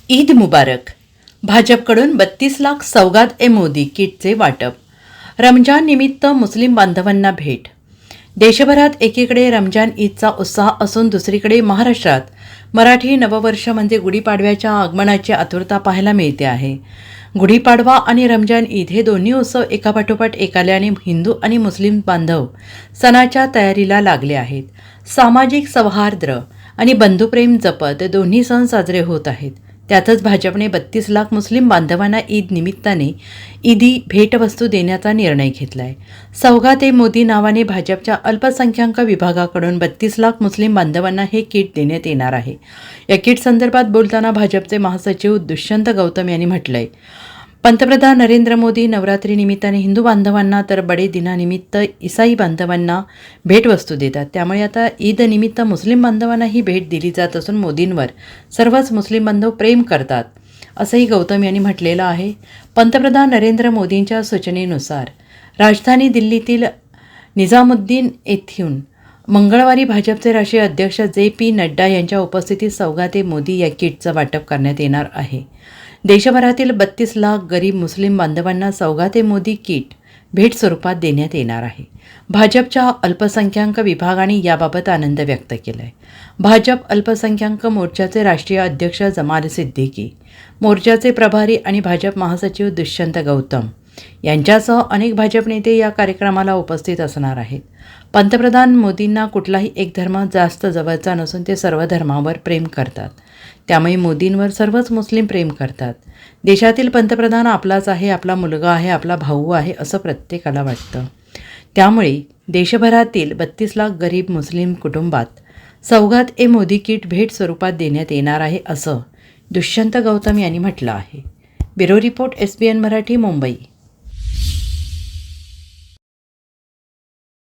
ईद मुबारक. भाजपकडून 32 लाख सौगात ए मोदी किटचे वाटप. रमजान निमित्त मुस्लिम बांधवांना भेट. देशभरात एकीकडे रमजान ईदचा उत्साह असून दुसरीकडे महाराष्ट्रात मराठी नववर्ष म्हणजे गुढीपाडव्याच्या आगमनाची आतुरता पाहायला मिळते आहे. गुढीपाडवा आणि रमजान ईद हे दोन्ही उत्सव एकापाठोपाठ एक आल्याने हिंदू आणि मुस्लिम बांधव सणाच्या तयारीला लागले आहेत. सामाजिक सौहार्द आणि बंधुप्रेम जपत दोन्ही सण साजरे होत आहेत. त्यातच भाजपने 32 लाख मुस्लिम बांधवांना ईद निमित्ताने ईदी भेटवस्तू देण्याचा निर्णय घेतला आहे. सौगात ए मोदी नावाने भाजपच्या अल्पसंख्याक विभागाकडून 32 लाख मुस्लिम बांधवांना हे किट देण्यात येणार आहे. या किट संदर्भात बोलताना भाजपचे महासचिव दुष्यंत गौतम यांनी म्हटलंय, पंतप्रधान नरेंद्र मोदी नवरात्रीनिमित्ताने हिंदू बांधवांना तर बडे दिनानिमित्त ईसाई बांधवांना भेटवस्तू देतात. त्यामुळे आता ईद निमित्त मुस्लिम बांधवांना ही भेट दिली जात असून मोदींवर सर्वच मुस्लिम बांधव प्रेम करतात असंही गौतम यांनी म्हटलेलं आहे. पंतप्रधान नरेंद्र मोदींच्या सूचनेनुसार राजधानी दिल्लीतील निजामुद्दीन येथून मंगळवारी भाजपचे राष्ट्रीय अध्यक्ष JP नड्डा यांच्या उपस्थितीत सौगात ए मोदी या किटचं वाटप करण्यात येणार आहे. देशभरातील 32 लाख गरीब मुस्लिम बांधवांना सौगात ए मोदी किट भेट स्वरूपात देण्यात येणार आहे. भाजपच्या अल्पसंख्याक विभागाने याबाबत आनंद व्यक्त केला आहे. भाजप अल्पसंख्याक मोर्चाचे राष्ट्रीय अध्यक्ष जमाल सिद्दीकी, मोर्चाचे प्रभारी आणि भाजप महासचिव दुष्यंत गौतम यांच्यासह अनेक भाजप नेते या कार्यक्रमाला उपस्थित असणार आहेत. पंतप्रधान मोदींना कुठलाही एक धर्म जास्त जवळचा नसून ते सर्व धर्मावर प्रेम करतात. त्यामुळे मोदींवर सर्वच मुस्लिम प्रेम करतात. देशातील पंतप्रधान आपलाच आहे, आपला मुलगा आहे, आपला भाऊ आहे असं प्रत्येकाला वाटतं. त्यामुळे देशभरातील 32 लाख गरीब मुस्लिम कुटुंबात सौगात ए मोदी किट भेट स्वरूपात देण्यात येणार आहे असं दुष्यंत गौतम यांनी म्हटलं आहे. Bureau report SBN Marathi, Mumbai.